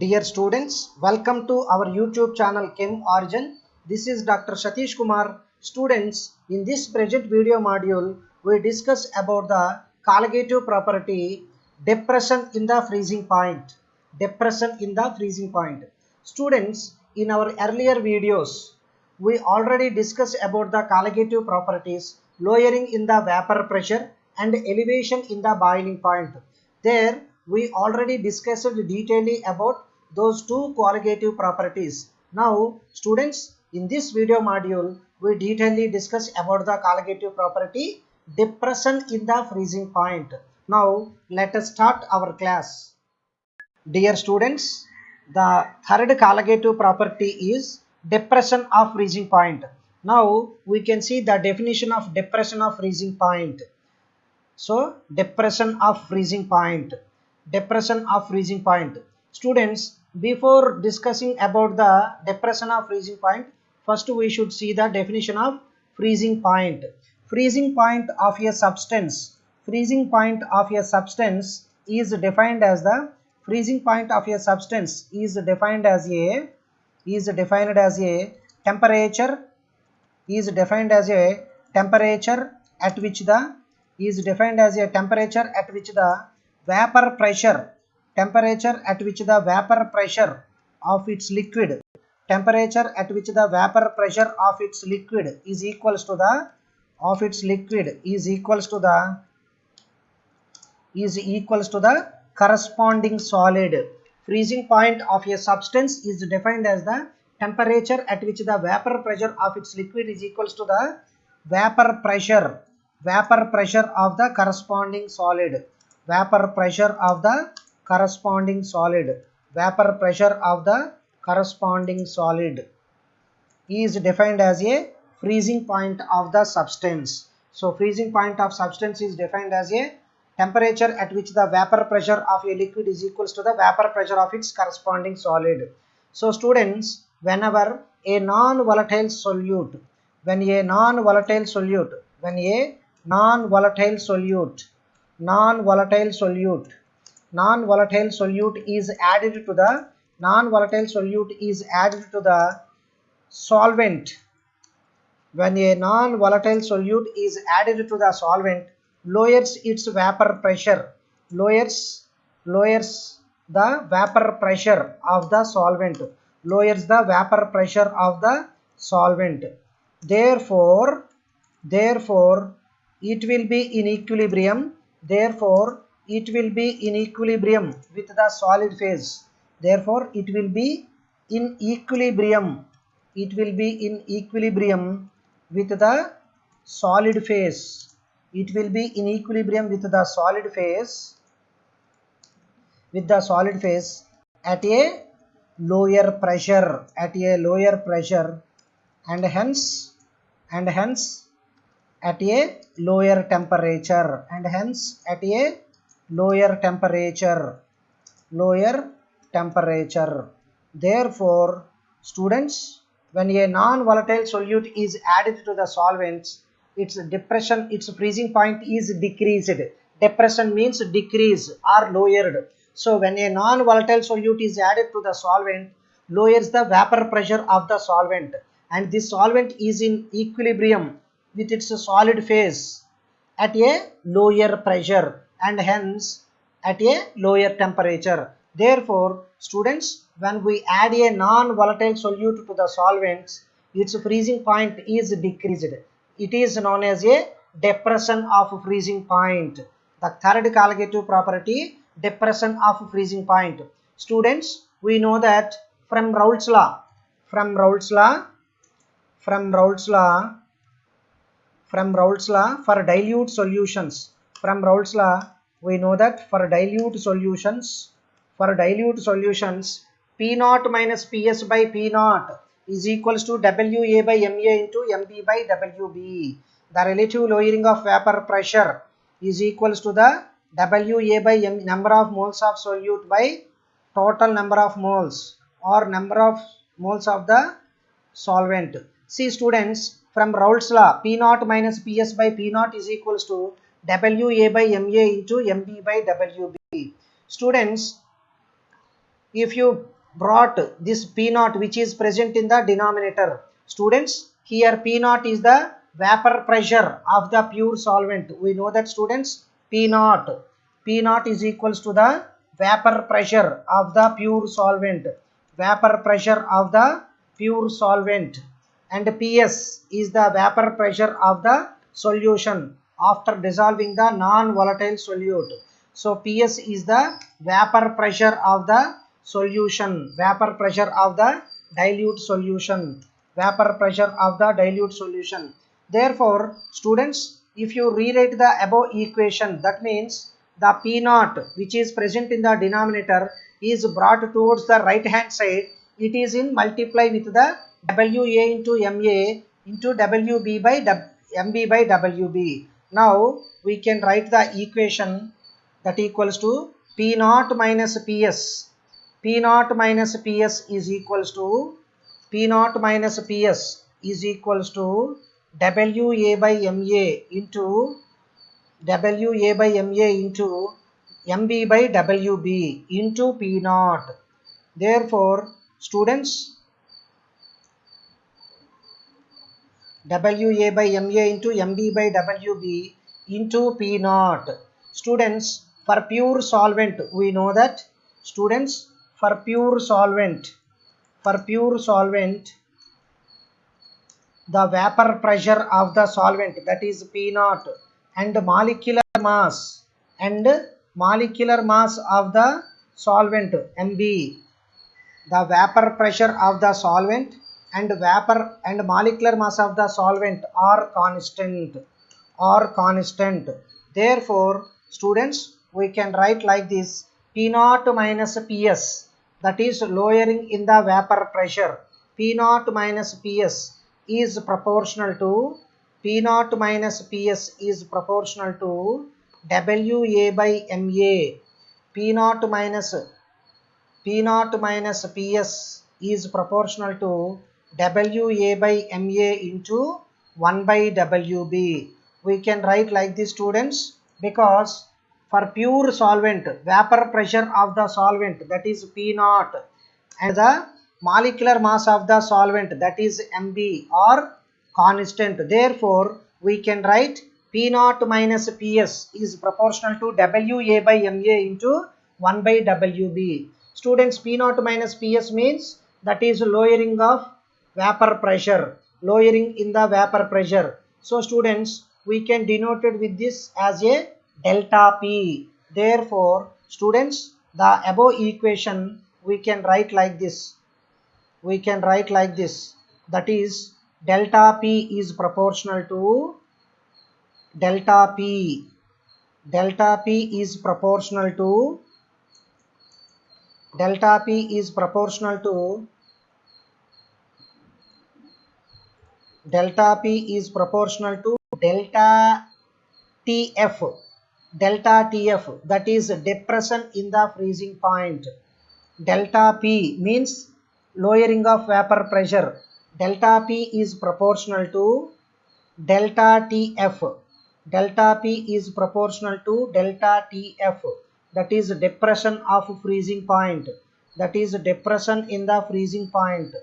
Dear students, welcome to our YouTube channel Chem Origin. This is Dr. Satish Kumar. Students, in this present video module, we discuss about the colligative property depression in the freezing point. Depression in the freezing point. Students, in our earlier videos, we already discussed about the colligative properties lowering in the vapor pressure and elevation in the boiling point. There we already discussed detailedly about those two colligative properties. Now students, in this video module we detailedly discuss about the colligative property depression in the freezing point. Now let us start our class. Dear students, the third colligative property is depression of freezing point. Now we can see the definition of depression of freezing point. So depression of freezing point. Depression of freezing point. Students, before discussing about the depression of freezing point, first we should see the definition of freezing point. Freezing point of a substance. Freezing point of a substance is defined as the freezing point of a substance is defined as a temperature is defined as a temperature at which the vapor pressure of its liquid is equals to the corresponding solid. Freezing point of a substance is defined as the temperature at which the vapor pressure of its liquid is equals to the vapor pressure of the corresponding solid. Vapor pressure of the corresponding solid is defined as a freezing point of the substance. So freezing point of substance is defined as a temperature at which the vapor pressure of a liquid is equals to the vapor pressure of its corresponding solid. So students, whenever a non-volatile solute is added to the solvent, when a non-volatile solute is added to the solvent, lowers its vapor pressure, lowers the vapor pressure of the solvent, therefore it will be in equilibrium with the solid phase. With the solid phase. At a lower pressure and hence at a lower temperature. Therefore students, when a non-volatile solute is added to the solvents, its freezing point is decreased. Depression means decrease or lowered. So when a non-volatile solute is added to the solvent, lowers the vapor pressure of the solvent, and this solvent is in equilibrium with its solid phase at a lower pressure and hence at a lower temperature. Therefore students, when we add a non-volatile solute to the solvents, its freezing point is decreased. It is known as a depression of freezing point. The third colligative property, depression of freezing point. Students, we know that from Raoult's law, for dilute solutions, we know that for dilute solutions, P naught minus Ps by P naught is equals to Wa by Ma into Mb by Wb. The relative lowering of vapor pressure is equals to the Wa by number of moles of solute by total number of moles or number of moles of the solvent. See students, from Raoult's law, P naught minus Ps by P naught is equals to Wa by Ma into Mb by Wb. Students, if you brought this P naught which is present in the denominator. Students, here P naught is the vapor pressure of the pure solvent. We know that students, P naught is equals to the vapor pressure of the pure solvent. Vapor pressure of the pure solvent, and Ps is the vapor pressure of the solution after dissolving the non-volatile solute. So Ps is the vapor pressure of the solution, vapor pressure of the dilute solution, vapor pressure of the dilute solution. Therefore, students, if you rewrite the above equation, that means the P naught which is present in the denominator is brought towards the right hand side. It is in multiply with the WA into MA into WB by MB by WB. Now we can write the equation that equals to P naught minus PS. P naught minus PS is equals to P naught minus PS is equals to WA by MA into WA by MA into MB by WB into P naught. Therefore, students, WA by MA into MB by WB into P naught. Students, for pure solvent, we know that, students, for pure solvent, the vapor pressure of the solvent, that is P naught, and molecular mass of the solvent MB, the vapor pressure of the solvent and vapor and molecular mass of the solvent are constant. Therefore, students, we can write like this: P naught minus Ps, that is lowering in the vapor pressure. P naught minus Ps is proportional to WA by MA. P naught minus Ps is proportional to WA by MA into 1 by WB. We can write like this, students, because for pure solvent, vapor pressure of the solvent, that is P naught, and the molecular mass of the solvent, that is MB, are constant. Therefore, we can write P naught minus Ps is proportional to WA by MA into 1 by WB. Students, P naught minus Ps means that is lowering of vapor pressure, lowering in the vapor pressure. So students, we can denote it with this as a delta P. Therefore, students, the above equation we can write like this. That is, delta P is proportional to delta P is proportional to delta P is proportional to delta TF, that is depression in the freezing point. Delta P means lowering of vapor pressure. Delta P is proportional to delta TF. Delta P is proportional to delta TF, that is depression of freezing point. That is depression in the freezing point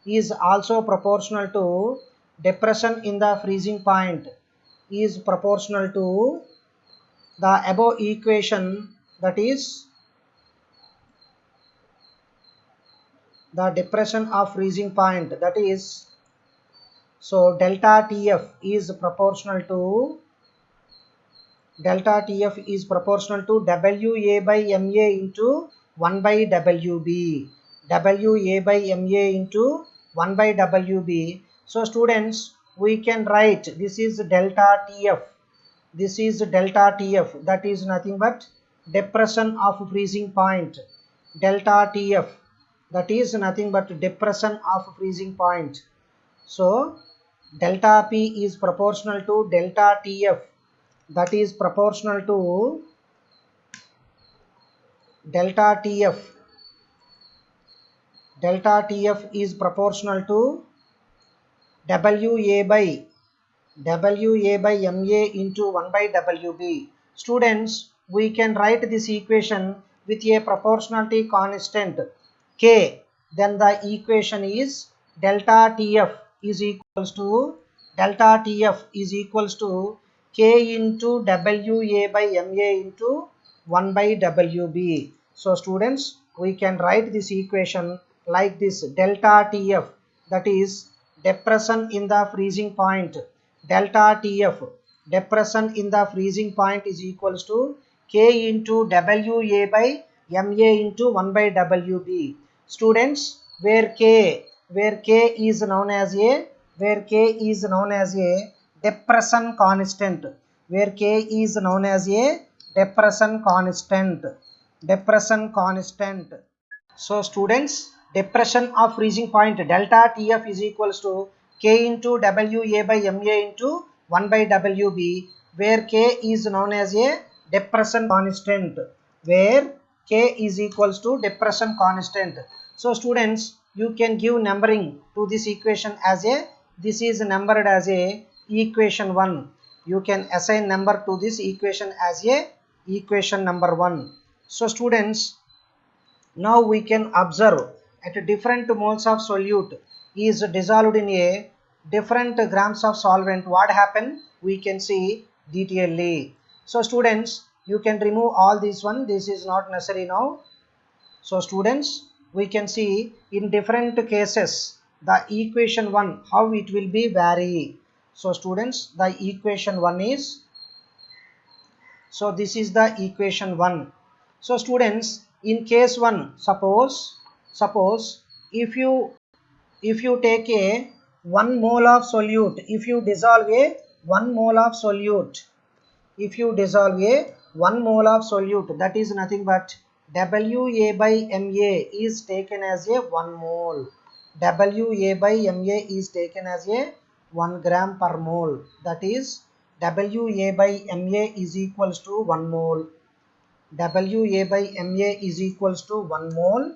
is also proportional to depression in the freezing point is proportional to the above equation, that is the depression of freezing point, that is, so delta TF is proportional to WA by MA into 1 by WB. WA by MA into 1 by WB. So students, we can write this is delta TF. That is nothing but depression of freezing point. Delta TF, that is nothing but depression of freezing point. So delta P is proportional to delta TF, that is proportional to delta TF. Delta TF is proportional to WA by MA into 1 by WB. Students, we can write this equation with a proportionality constant K. then the equation is delta TF is equals to K into WA by MA into 1 by WB. So students, we can write this equation like this: delta TF, that is depression in the freezing point, delta TF, depression in the freezing point, is equals to K into WA by MA into 1 by WB. Students, where K is known as a depression constant, where K is known as a depression constant. So students, depression of freezing point delta TF is equals to K into WA by MA into 1 by WB, where K is known as a depression constant, where K is equals to depression constant. So students, you can give numbering to this equation as a, this is numbered as a equation 1. You can assign number to this equation as a equation number 1. So students, now we can observe at different moles of solute is dissolved in a different grams of solvent. What happened? We can see detailedly. So students, you can remove all this one. This is not necessary now. So students, we can see in different cases the equation 1 how it will be vary. So students, the equation 1 is, so this is the equation 1. So students, in case 1, suppose if you take a 1 mole of solute, if you dissolve a 1 mole of solute, that is nothing but WA by MA is taken as a 1 mole. WA by MA is taken as a 1 gram per mole, that is WA by MA is equals to 1 mole. WA by MA is equals to 1 mole,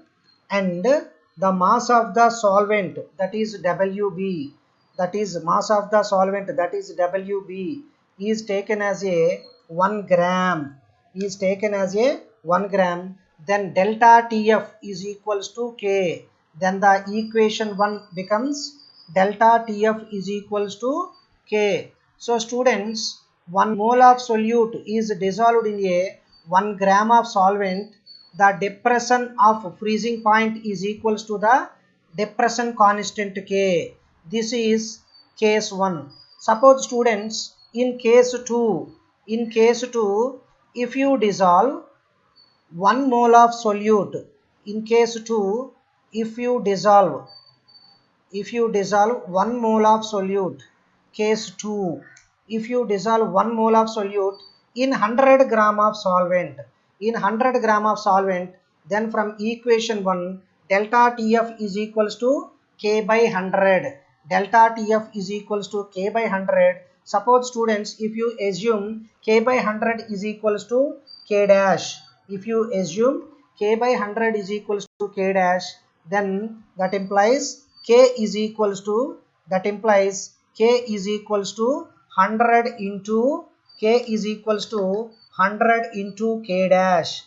and the mass of the solvent, that is WB, that is mass of the solvent, that is WB, is taken as a 1 gram, then delta TF is equals to K, then the equation 1 becomes delta TF is equals to K. So students, 1 mole of solute is dissolved in a 1 gram of solvent. The depression of freezing point is equals to the depression constant K. This is case 1. Suppose students, in case 2, if you dissolve 1 mole of solute, in case 2, if you dissolve 1 mole of solute, case 2, if you dissolve 1 mole of solute in 100 gram of solvent, then from equation 1, delta TF is equals to K by 100. Delta TF is equals to K by 100. Suppose students, if you assume K by 100 is equals to K dash, if you assume K by 100 is equals to K dash, then that implies K is equals to 100 into K is equals to 100 into K dash,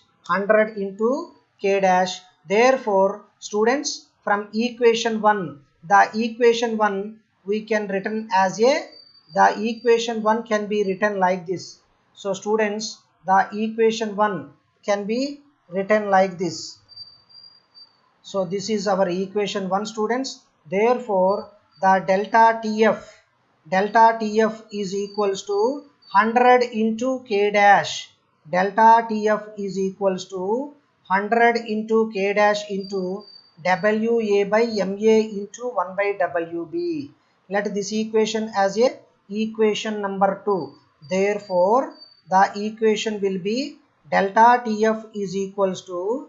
Therefore students, from equation 1, the equation 1 we can written as a, the equation 1 can be written like this. So students, the equation 1 can be written like this. So this is our equation 1 students. Therefore the delta TF is equals to 100 into K dash. Delta TF is equals to 100 into K dash into WA by MA into 1 by WB. Let this equation as a equation number 2. Therefore the equation will be delta TF is equals to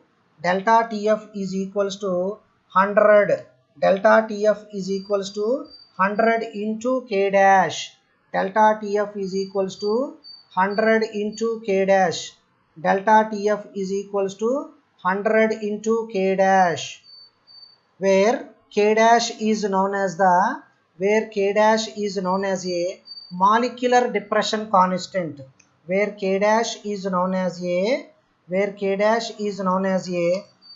100. Delta TF is equals to 100 into K dash. Delta TF is equals to 100 into K dash. Delta TF is equals to 100 into K dash, where K dash is known as a molecular depression constant, where K dash is known as a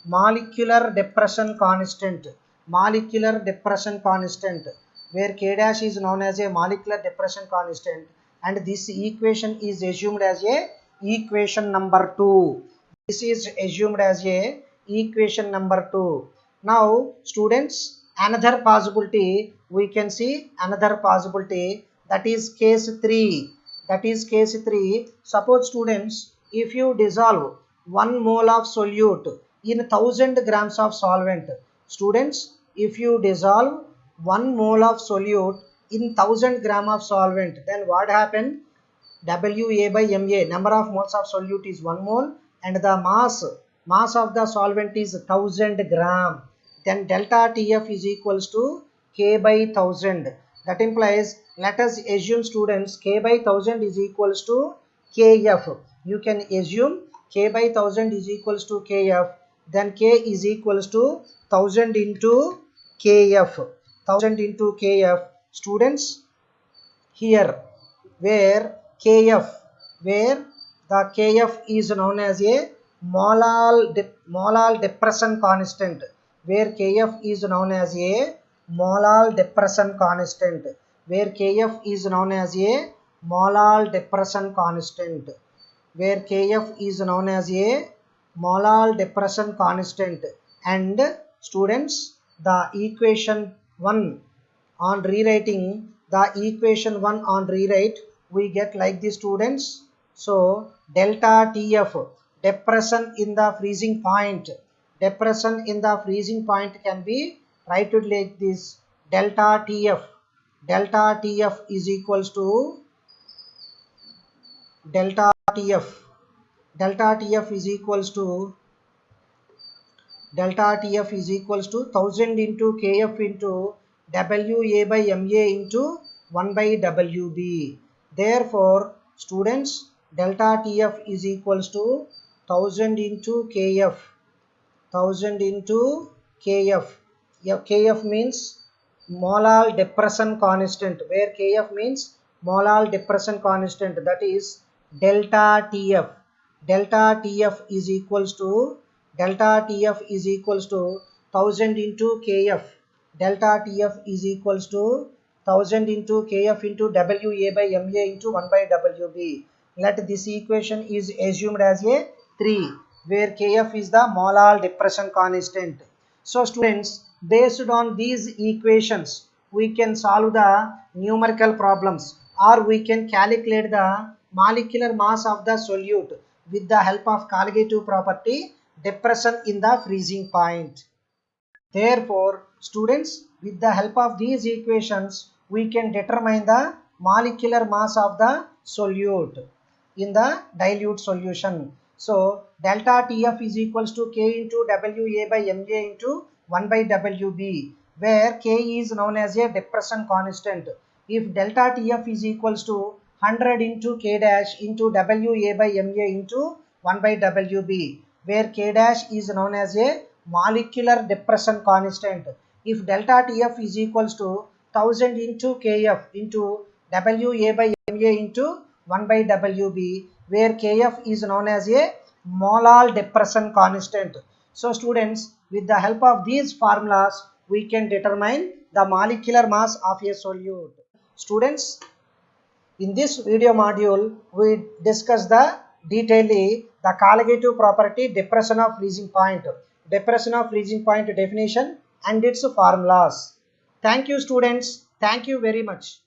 molecular depression constant, molecular depression constant, where K dash is known as a molecular depression constant, and this equation is assumed as a equation number 2. This is assumed as a equation number 2. Now students, another possibility, we can see another possibility, that is case 3. That is case 3. Suppose students, if you dissolve 1 mole of solute in 1000 grams of solvent. Students, if you dissolve 1 mole of solute in 1000 gram of solvent, then what happened? WA by MA, number of moles of solute is 1 mole, and the mass of the solvent is 1000 gram. Then delta TF is equals to K by 1000. That implies, let us assume students, K by 1000 is equals to KF. You can assume K by 1000 is equals to KF. Then K is equals to 1000 into KF. 1000 into KF. Students, here where KF, where the KF is known as a molal depression constant, where KF is known as a molal depression constant, where KF is known as a molal depression constant, where KF is known as a molal depression constant. And students, the equation 1 on rewriting, the equation 1 on rewrite, we get like this students. So delta TF, depression in the freezing point, depression in the freezing point can be written like this: delta TF, delta TF is equals to delta TF, delta TF is equals to delta TF is equals to 1000 into KF into WA by MA into 1 by WB. Therefore students, delta TF is equals to 1000 into KF, 1000 into KF. KF means molal depression constant, where KF means molal depression constant, that is delta TF. Delta TF is equals to, delta TF is equals to 1000 into KF. Delta TF is equals to 1000 into KF into WA by MA into 1 by WB. Let this equation is assumed as a 3, where KF is the molal depression constant. So students, based on these equations, we can solve the numerical problems, or we can calculate the molecular mass of the solute with the help of colligative property, depression in the freezing point. Therefore students, with the help of these equations, we can determine the molecular mass of the solute in the dilute solution. So delta TF is equals to K into WA by MA into 1 by WB, where K is known as a depression constant. If delta TF is equals to 100 into K dash into WA by MA into 1 by WB, where K dash is known as a molecular depression constant. If delta TF is equals to 1000 into KF into WA by MA into 1 by WB, where KF is known as a molal depression constant. So students, with the help of these formulas, we can determine the molecular mass of a solute. Students, in this video module, we discuss the detailedly the colligative property, depression of freezing point definition and its formulas. Thank you students. Thank you very much.